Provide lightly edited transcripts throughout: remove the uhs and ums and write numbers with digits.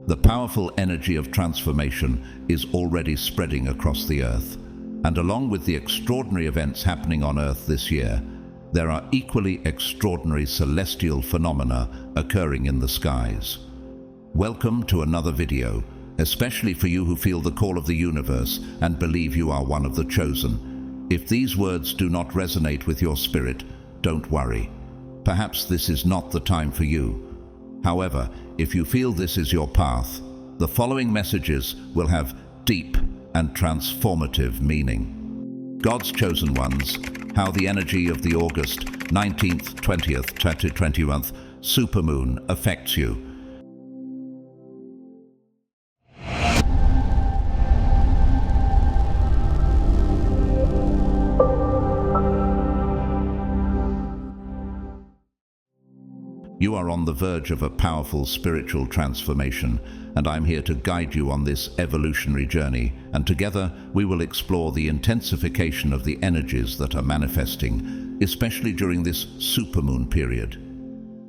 The powerful energy of transformation is already spreading across the earth, and along with the extraordinary events happening on Earth this year, there are equally extraordinary celestial phenomena occurring in the skies. Welcome to another video, especially for you who feel the call of the universe and believe you are one of the chosen. If these words do not resonate with your spirit, don't worry. Perhaps this is not the time for you. However, if you feel this is your path, the following messages will have deep and transformative meaning. God's chosen ones, how the energy of the August 19th, 20th, 2021 supermoon affects you. You are on the verge of a powerful spiritual transformation, and I'm here to guide you on this evolutionary journey, and together we will explore the intensification of the energies that are manifesting, especially during this supermoon period.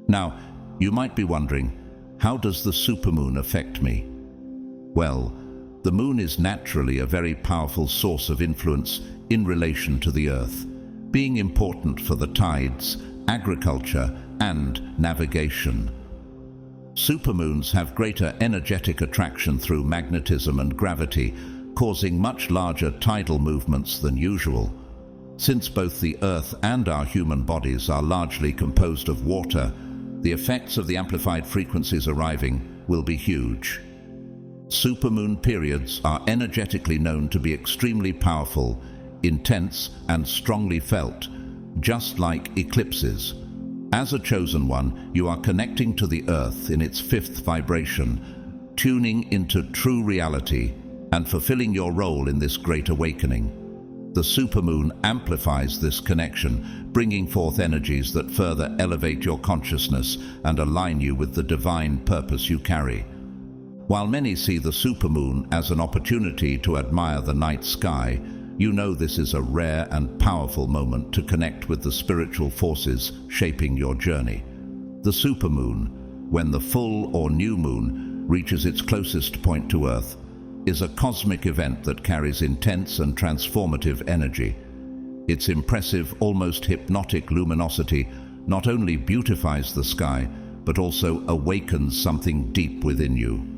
Now, you might be wondering, how does the supermoon affect me? Well, the moon is naturally a very powerful source of influence in relation to the Earth, being important for the tides, agriculture, and navigation. Supermoons have greater energetic attraction through magnetism and gravity, causing much larger tidal movements than usual. Since both the Earth and our human bodies are largely composed of water, the effects of the amplified frequencies arriving will be huge. Supermoon periods are energetically known to be extremely powerful, intense, and strongly felt, just like eclipses. As a chosen one, you are connecting to the Earth in its fifth vibration, tuning into true reality and fulfilling your role in this great awakening. The supermoon amplifies this connection, bringing forth energies that further elevate your consciousness and align you with the divine purpose you carry. While many see the supermoon as an opportunity to admire the night sky, you know this is a rare and powerful moment to connect with the spiritual forces shaping your journey. The supermoon, when the full or new moon reaches its closest point to Earth, is a cosmic event that carries intense and transformative energy. Its impressive, almost hypnotic luminosity not only beautifies the sky, but also awakens something deep within you.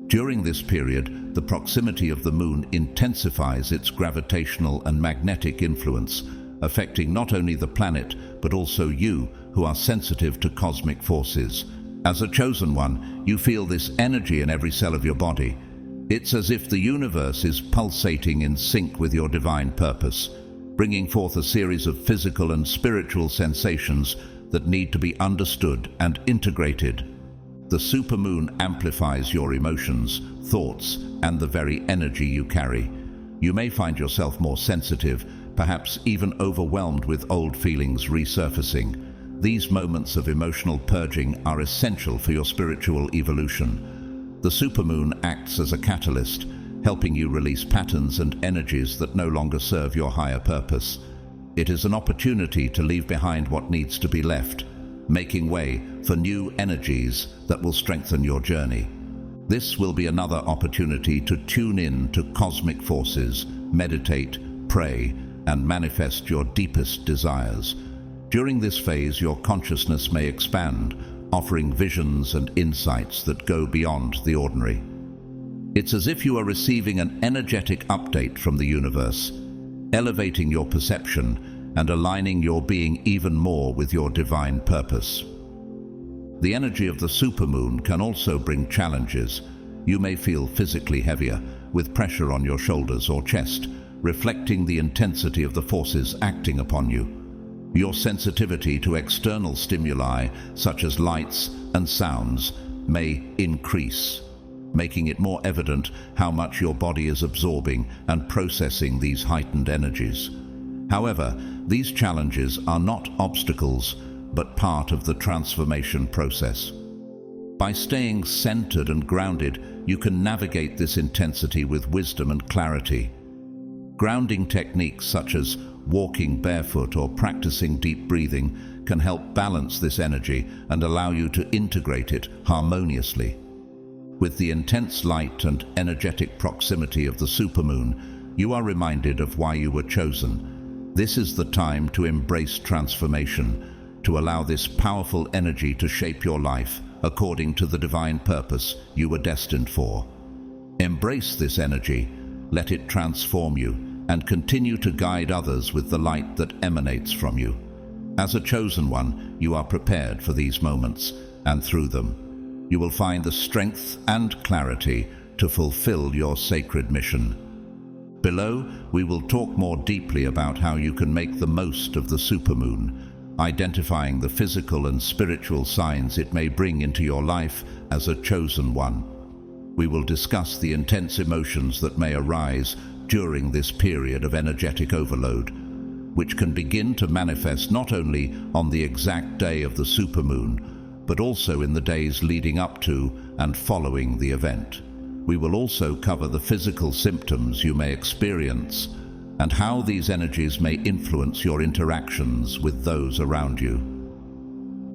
During this period, the proximity of the moon intensifies its gravitational and magnetic influence, affecting not only the planet, but also you, who are sensitive to cosmic forces. As a chosen one, you feel this energy in every cell of your body. It's as if the universe is pulsating in sync with your divine purpose, bringing forth a series of physical and spiritual sensations that need to be understood and integrated. The supermoon amplifies your emotions, thoughts, and the very energy you carry. You may find yourself more sensitive, perhaps even overwhelmed with old feelings resurfacing. These moments of emotional purging are essential for your spiritual evolution. The supermoon acts as a catalyst, helping you release patterns and energies that no longer serve your higher purpose. It is an opportunity to leave behind what needs to be left, making way for new energies that will strengthen your journey. This will be another opportunity to tune in to cosmic forces, meditate, pray, and manifest your deepest desires. During this phase, your consciousness may expand, offering visions and insights that go beyond the ordinary. It's as if you are receiving an energetic update from the universe, elevating your perception and aligning your being even more with your divine purpose. The energy of the supermoon can also bring challenges. You may feel physically heavier, with pressure on your shoulders or chest, reflecting the intensity of the forces acting upon you. Your sensitivity to external stimuli, such as lights and sounds, may increase, making it more evident how much your body is absorbing and processing these heightened energies. However, these challenges are not obstacles, but part of the transformation process. By staying centered and grounded, you can navigate this intensity with wisdom and clarity. Grounding techniques such as walking barefoot or practicing deep breathing can help balance this energy and allow you to integrate it harmoniously. With the intense light and energetic proximity of the supermoon, you are reminded of why you were chosen. This is the time to embrace transformation, to allow this powerful energy to shape your life according to the divine purpose you were destined for. Embrace this energy, let it transform you, and continue to guide others with the light that emanates from you. As a chosen one, you are prepared for these moments, and through them, you will find the strength and clarity to fulfill your sacred mission. Below, we will talk more deeply about how you can make the most of the supermoon, identifying the physical and spiritual signs it may bring into your life as a chosen one. We will discuss the intense emotions that may arise during this period of energetic overload, which can begin to manifest not only on the exact day of the supermoon, but also in the days leading up to and following the event. We will also cover the physical symptoms you may experience and how these energies may influence your interactions with those around you.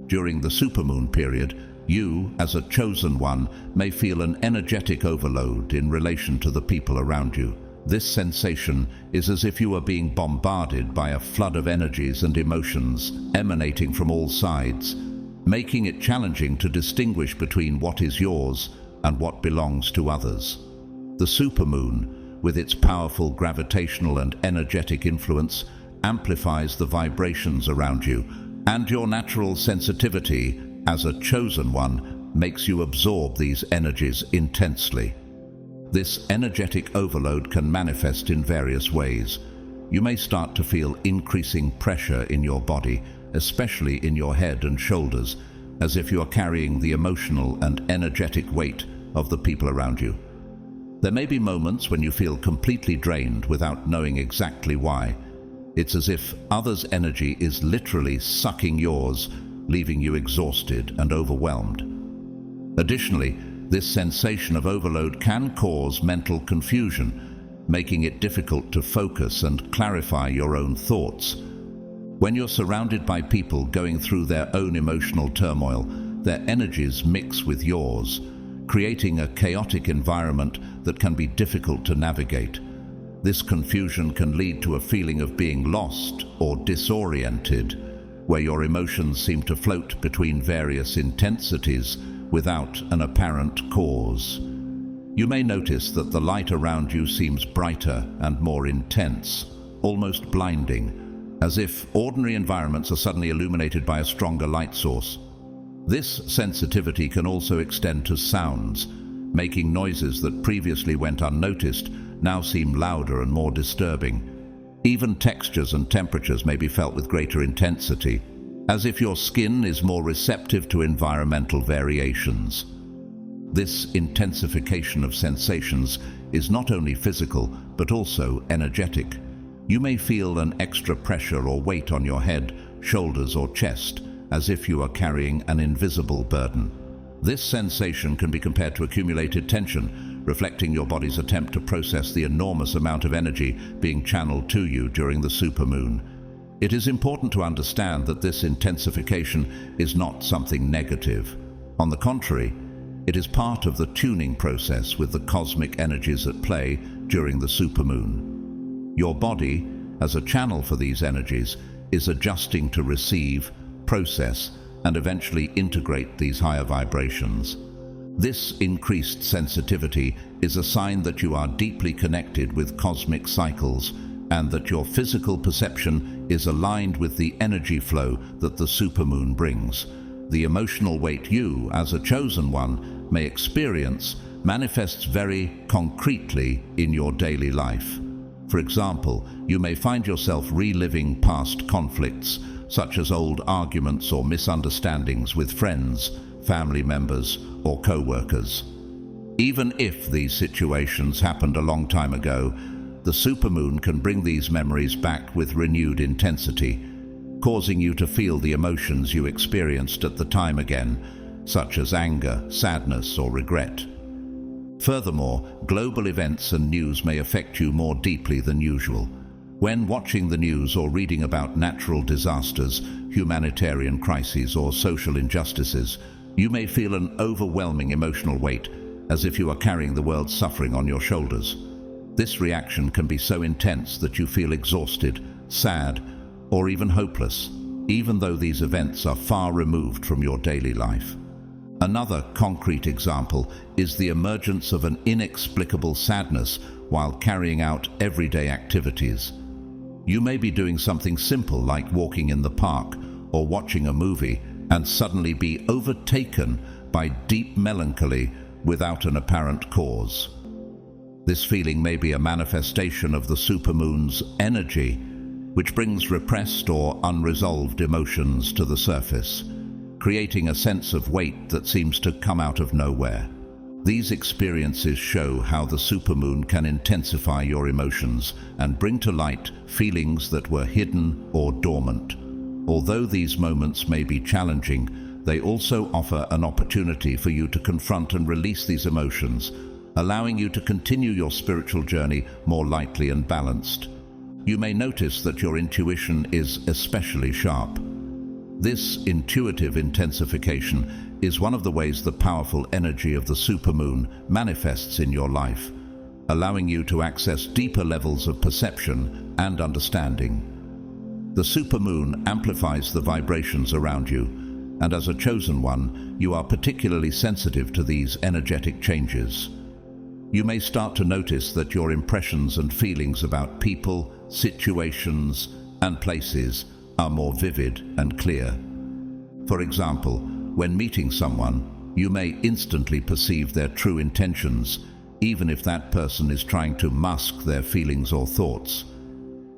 During the supermoon period, you, as a chosen one, may feel an energetic overload in relation to the people around you. This sensation is as if you are being bombarded by a flood of energies and emotions emanating from all sides, making it challenging to distinguish between what is yours and what belongs to others. The supermoon, with its powerful gravitational and energetic influence, amplifies the vibrations around you, and your natural sensitivity as a chosen one makes you absorb these energies intensely. This energetic overload can manifest in various ways. You may start to feel increasing pressure in your body, especially in your head and shoulders, as if you are carrying the emotional and energetic weight of the people around you. There may be moments when you feel completely drained without knowing exactly why. It's as if others' energy is literally sucking yours, leaving you exhausted and overwhelmed. Additionally, this sensation of overload can cause mental confusion, making it difficult to focus and clarify your own thoughts. When you're surrounded by people going through their own emotional turmoil, their energies mix with yours, creating a chaotic environment that can be difficult to navigate. This confusion can lead to a feeling of being lost or disoriented, where your emotions seem to float between various intensities without an apparent cause. You may notice that the light around you seems brighter and more intense, almost blinding, as if ordinary environments are suddenly illuminated by a stronger light source. This sensitivity can also extend to sounds, making noises that previously went unnoticed now seem louder and more disturbing. Even textures and temperatures may be felt with greater intensity, as if your skin is more receptive to environmental variations. This intensification of sensations is not only physical, but also energetic. You may feel an extra pressure or weight on your head, shoulders, or chest, as if you are carrying an invisible burden. This sensation can be compared to accumulated tension, reflecting your body's attempt to process the enormous amount of energy being channeled to you during the supermoon. It is important to understand that this intensification is not something negative. On the contrary, it is part of the tuning process with the cosmic energies at play during the supermoon. Your body, as a channel for these energies, is adjusting to receive, process, and eventually integrate these higher vibrations. This increased sensitivity is a sign that you are deeply connected with cosmic cycles and that your physical perception is aligned with the energy flow that the supermoon brings. The emotional weight you, as a chosen one, may experience manifests very concretely in your daily life. For example, you may find yourself reliving past conflicts, such as old arguments or misunderstandings with friends, family members, or co-workers. Even if these situations happened a long time ago, the supermoon can bring these memories back with renewed intensity, causing you to feel the emotions you experienced at the time again, such as anger, sadness, or regret. Furthermore, global events and news may affect you more deeply than usual. When watching the news or reading about natural disasters, humanitarian crises, or social injustices, you may feel an overwhelming emotional weight, as if you are carrying the world's suffering on your shoulders. This reaction can be so intense that you feel exhausted, sad, or even hopeless, even though these events are far removed from your daily life. Another concrete example is the emergence of an inexplicable sadness while carrying out everyday activities. You may be doing something simple like walking in the park or watching a movie and suddenly be overtaken by deep melancholy without an apparent cause. This feeling may be a manifestation of the supermoon's energy, which brings repressed or unresolved emotions to the surface, creating a sense of weight that seems to come out of nowhere. These experiences show how the supermoon can intensify your emotions and bring to light feelings that were hidden or dormant. Although these moments may be challenging, they also offer an opportunity for you to confront and release these emotions, allowing you to continue your spiritual journey more lightly and balanced. You may notice that your intuition is especially sharp. This intuitive intensification is one of the ways the powerful energy of the supermoon manifests in your life, allowing you to access deeper levels of perception and understanding. The supermoon amplifies the vibrations around you, and as a chosen one, you are particularly sensitive to these energetic changes. You may start to notice that your impressions and feelings about people, situations, and places are more vivid and clear. For example, when meeting someone, you may instantly perceive their true intentions, even if that person is trying to mask their feelings or thoughts.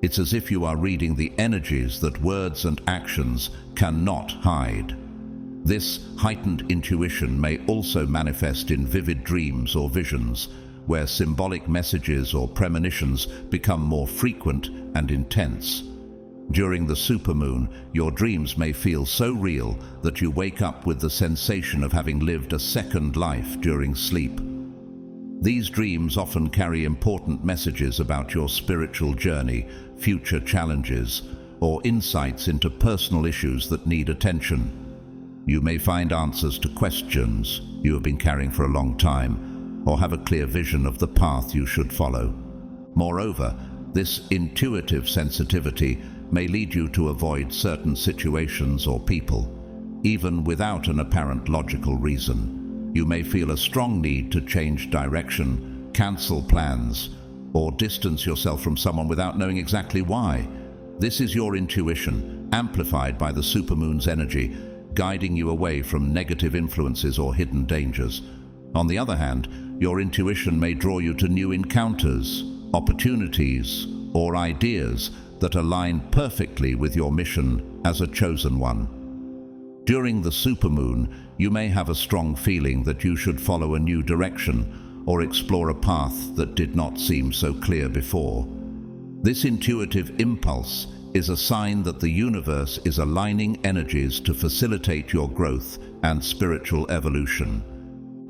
It's as if you are reading the energies that words and actions cannot hide. This heightened intuition may also manifest in vivid dreams or visions, where symbolic messages or premonitions become more frequent and intense. During the supermoon, your dreams may feel so real that you wake up with the sensation of having lived a second life during sleep. These dreams often carry important messages about your spiritual journey, future challenges, or insights into personal issues that need attention. You may find answers to questions you have been carrying for a long time, or have a clear vision of the path you should follow. Moreover, this intuitive sensitivity may lead you to avoid certain situations or people, even without an apparent logical reason. You may feel a strong need to change direction, cancel plans, or distance yourself from someone without knowing exactly why. This is your intuition, amplified by the supermoon's energy, guiding you away from negative influences or hidden dangers. On the other hand, your intuition may draw you to new encounters, opportunities, or ideas that align perfectly with your mission as a chosen one. During the supermoon, you may have a strong feeling that you should follow a new direction or explore a path that did not seem so clear before. This intuitive impulse is a sign that the universe is aligning energies to facilitate your growth and spiritual evolution.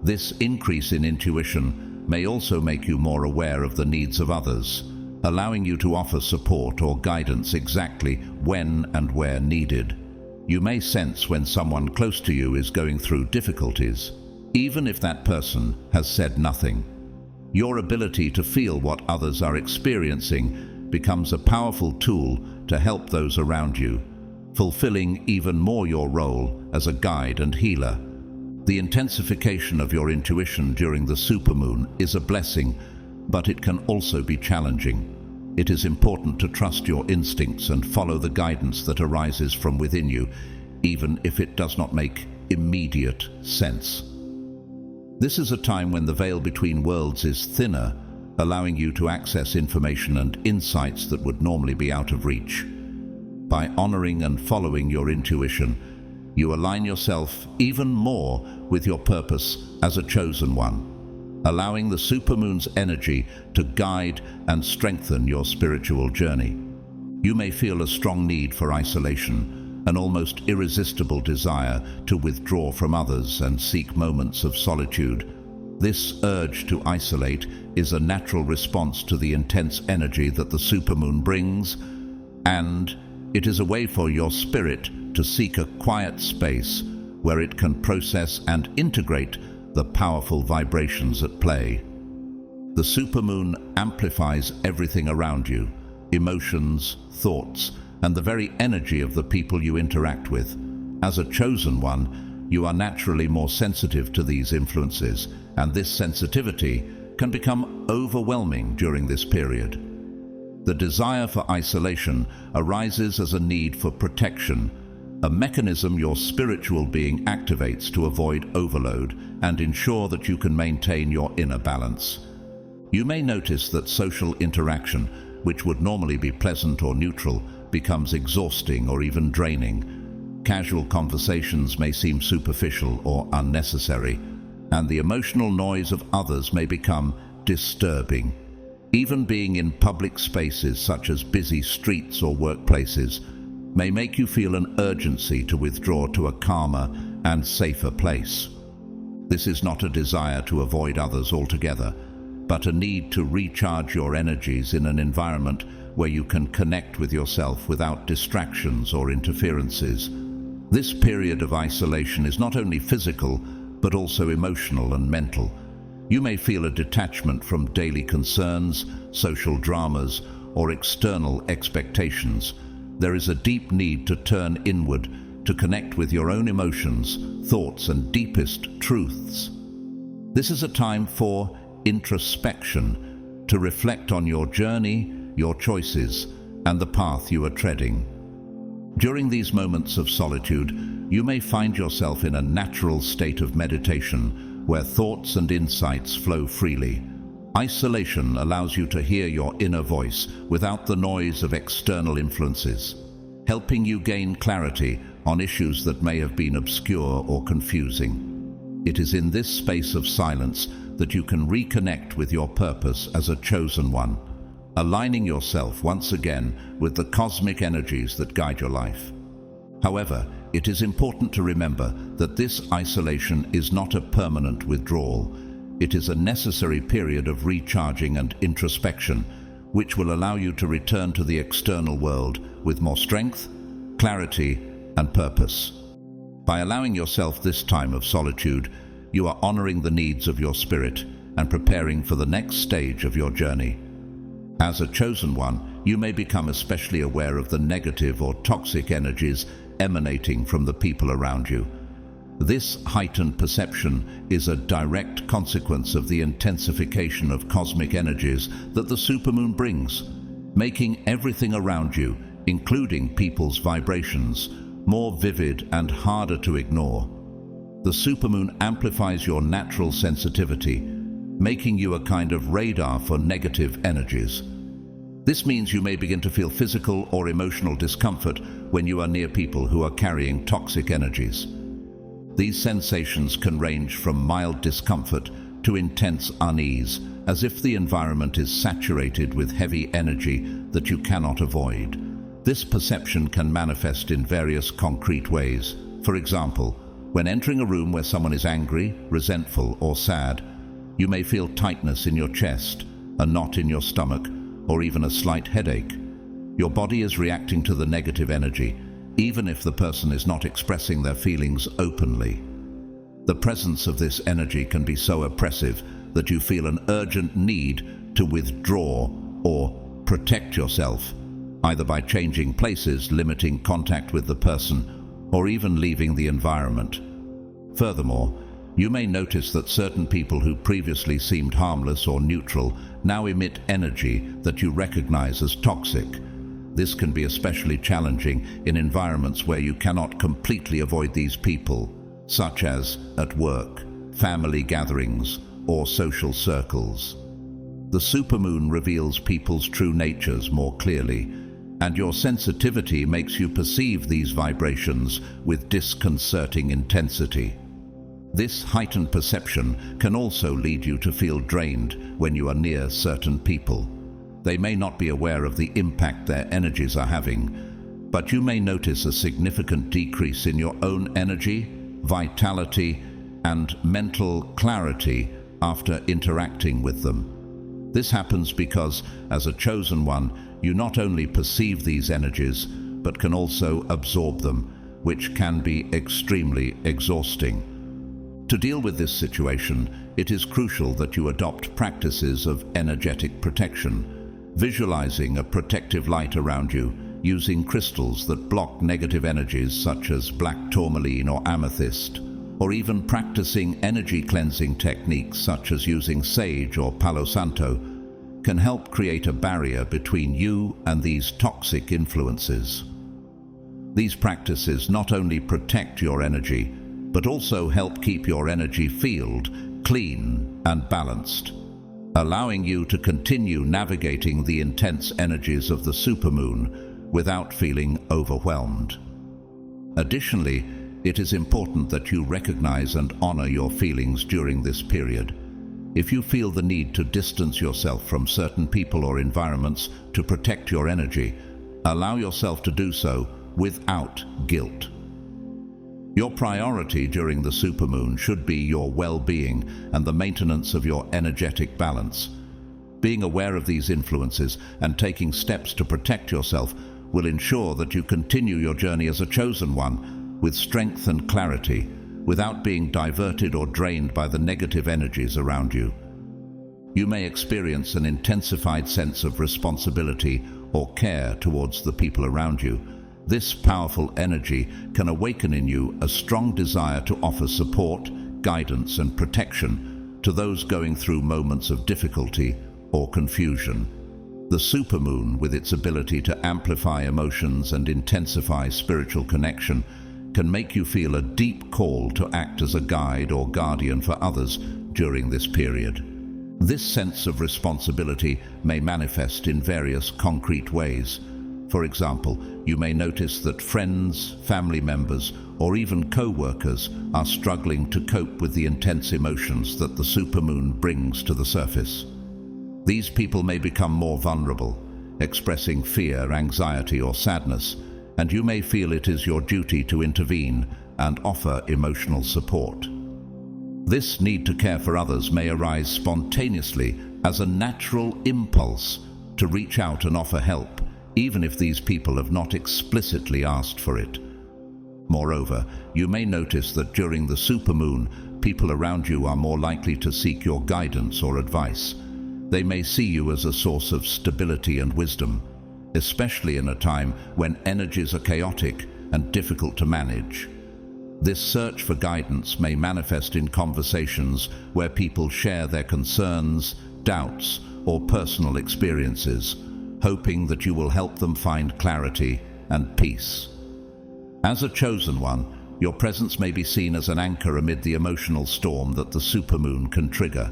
This increase in intuition may also make you more aware of the needs of others, allowing you to offer support or guidance exactly when and where needed. You may sense when someone close to you is going through difficulties, even if that person has said nothing. Your ability to feel what others are experiencing becomes a powerful tool to help those around you, fulfilling even more your role as a guide and healer. The intensification of your intuition during the supermoon is a blessing, but it can also be challenging. It is important to trust your instincts and follow the guidance that arises from within you, even if it does not make immediate sense. This is a time when the veil between worlds is thinner, allowing you to access information and insights that would normally be out of reach. By honoring and following your intuition, you align yourself even more with your purpose as a chosen one, allowing the supermoon's energy to guide and strengthen your spiritual journey. You may feel a strong need for isolation, an almost irresistible desire to withdraw from others and seek moments of solitude. This urge to isolate is a natural response to the intense energy that the supermoon brings, and it is a way for your spirit to seek a quiet space where it can process and integrate the powerful vibrations at play. The supermoon amplifies everything around you: emotions, thoughts, and the very energy of the people you interact with. As a chosen one, you are naturally more sensitive to these influences, and this sensitivity can become overwhelming during this period. The desire for isolation arises as a need for protection, a mechanism your spiritual being activates to avoid overload and ensure that you can maintain your inner balance. You may notice that social interaction, which would normally be pleasant or neutral, becomes exhausting or even draining. Casual conversations may seem superficial or unnecessary, and the emotional noise of others may become disturbing. Even being in public spaces such as busy streets or workplaces may make you feel an urgency to withdraw to a calmer and safer place. This is not a desire to avoid others altogether, but a need to recharge your energies in an environment where you can connect with yourself without distractions or interferences. This period of isolation is not only physical, but also emotional and mental. You may feel a detachment from daily concerns, social dramas, or external expectations. There is a deep need to turn inward, to connect with your own emotions, thoughts, and deepest truths. This is a time for introspection, to reflect on your journey, your choices, and the path you are treading. During these moments of solitude, you may find yourself in a natural state of meditation, where thoughts and insights flow freely. Isolation allows you to hear your inner voice without the noise of external influences, helping you gain clarity on issues that may have been obscure or confusing. It is in this space of silence that you can reconnect with your purpose as a chosen one, aligning yourself once again with the cosmic energies that guide your life. However, it is important to remember that this isolation is not a permanent withdrawal. It is a necessary period of recharging and introspection, which will allow you to return to the external world with more strength, clarity, and purpose. By allowing yourself this time of solitude, you are honoring the needs of your spirit and preparing for the next stage of your journey. As a chosen one, you may become especially aware of the negative or toxic energies emanating from the people around you. This heightened perception is a direct consequence of the intensification of cosmic energies that the supermoon brings, making everything around you, including people's vibrations, more vivid and harder to ignore. The supermoon amplifies your natural sensitivity, making you a kind of radar for negative energies. This means you may begin to feel physical or emotional discomfort when you are near people who are carrying toxic energies. These sensations can range from mild discomfort to intense unease, as if the environment is saturated with heavy energy that you cannot avoid. This perception can manifest in various concrete ways. For example, when entering a room where someone is angry, resentful, or sad, you may feel tightness in your chest, a knot in your stomach, or even a slight headache. Your body is reacting to the negative energy, even if the person is not expressing their feelings openly. The presence of this energy can be so oppressive that you feel an urgent need to withdraw or protect yourself, either by changing places, limiting contact with the person, or even leaving the environment. Furthermore, you may notice that certain people who previously seemed harmless or neutral now emit energy that you recognize as toxic. This can be especially challenging in environments where you cannot completely avoid these people, such as at work, family gatherings, or social circles. The supermoon reveals people's true natures more clearly, and your sensitivity makes you perceive these vibrations with disconcerting intensity. This heightened perception can also lead you to feel drained when you are near certain people. They may not be aware of the impact their energies are having, but you may notice a significant decrease in your own energy, vitality, and mental clarity after interacting with them. This happens because, as a chosen one, you not only perceive these energies, but can also absorb them, which can be extremely exhausting. To deal with this situation, it is crucial that you adopt practices of energetic protection, visualizing a protective light around you, using crystals that block negative energies such as black tourmaline or amethyst, or even practicing energy cleansing techniques such as using sage or palo santo, can help create a barrier between you and these toxic influences. These practices not only protect your energy, but also help keep your energy field clean and balanced, allowing you to continue navigating the intense energies of the supermoon without feeling overwhelmed. Additionally, it is important that you recognize and honor your feelings during this period. If you feel the need to distance yourself from certain people or environments to protect your energy, allow yourself to do so without guilt. Your priority during the supermoon should be your well-being and the maintenance of your energetic balance. Being aware of these influences and taking steps to protect yourself will ensure that you continue your journey as a chosen one with strength and clarity, without being diverted or drained by the negative energies around you. You may experience an intensified sense of responsibility or care towards the people around you. This powerful energy can awaken in you a strong desire to offer support, guidance, and protection to those going through moments of difficulty or confusion. The supermoon, with its ability to amplify emotions and intensify spiritual connection, can make you feel a deep call to act as a guide or guardian for others during this period. This sense of responsibility may manifest in various concrete ways. For example, you may notice that friends, family members, or even co-workers are struggling to cope with the intense emotions that the supermoon brings to the surface. These people may become more vulnerable, expressing fear, anxiety, or sadness, and you may feel it is your duty to intervene and offer emotional support. This need to care for others may arise spontaneously as a natural impulse to reach out and offer help, even if these people have not explicitly asked for it. Moreover, you may notice that during the supermoon, people around you are more likely to seek your guidance or advice. They may see you as a source of stability and wisdom, especially in a time when energies are chaotic and difficult to manage. This search for guidance may manifest in conversations where people share their concerns, doubts, or personal experiences, hoping that you will help them find clarity and peace. As a chosen one, your presence may be seen as an anchor amid the emotional storm that the supermoon can trigger.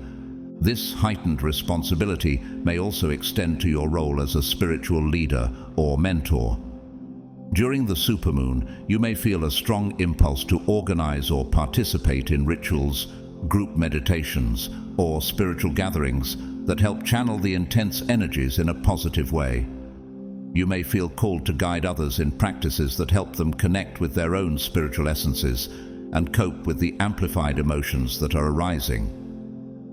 This heightened responsibility may also extend to your role as a spiritual leader or mentor. During the supermoon, you may feel a strong impulse to organize or participate in rituals, group meditations, or spiritual gatherings that help channel the intense energies in a positive way. You may feel called to guide others in practices that help them connect with their own spiritual essences and cope with the amplified emotions that are arising.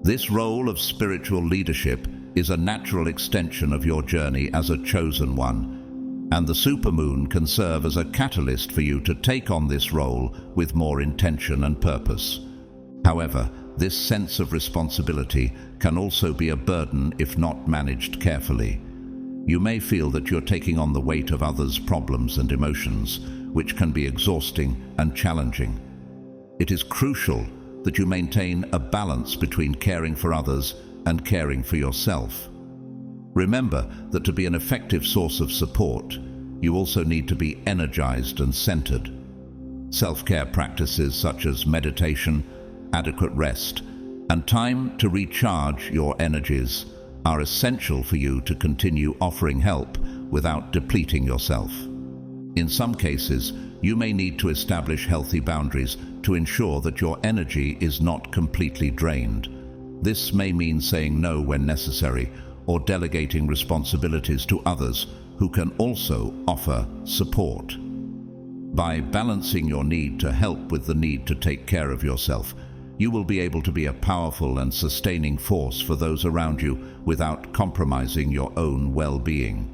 This role of spiritual leadership is a natural extension of your journey as a chosen one, and the supermoon can serve as a catalyst for you to take on this role with more intention and purpose. However, this sense of responsibility can also be a burden if not managed carefully. You may feel that you're taking on the weight of others' problems and emotions, which can be exhausting and challenging. It is crucial that you maintain a balance between caring for others and caring for yourself. Remember that to be an effective source of support, you also need to be energized and centered. Self-care practices such as meditation, adequate rest, and time to recharge your energies are essential for you to continue offering help without depleting yourself. In some cases, you may need to establish healthy boundaries to ensure that your energy is not completely drained. This may mean saying no when necessary or delegating responsibilities to others who can also offer support. By balancing your need to help with the need to take care of yourself, you will be able to be a powerful and sustaining force for those around you without compromising your own well-being.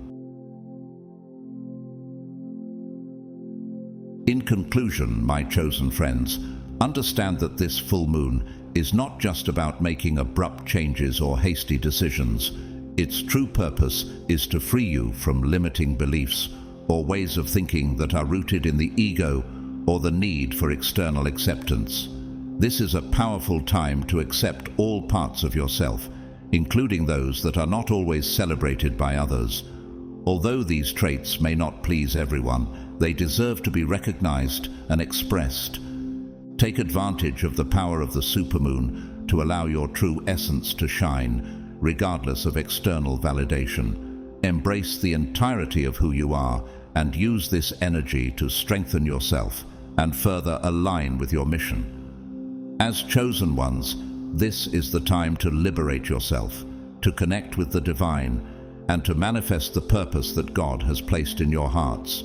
In conclusion, my chosen friends, Understand that this full moon is not just about making abrupt changes or hasty decisions. Its true purpose is to free you from limiting beliefs or ways of thinking that are rooted in the ego or the need for external acceptance. This is a powerful time to accept all parts of yourself, including those that are not always celebrated by others. Although these traits may not please everyone, they deserve to be recognized and expressed. Take advantage of the power of the supermoon to allow your true essence to shine, regardless of external validation. Embrace the entirety of who you are and use this energy to strengthen yourself and further align with your mission. As chosen ones, this is the time to liberate yourself, to connect with the divine, and to manifest the purpose that God has placed in your hearts.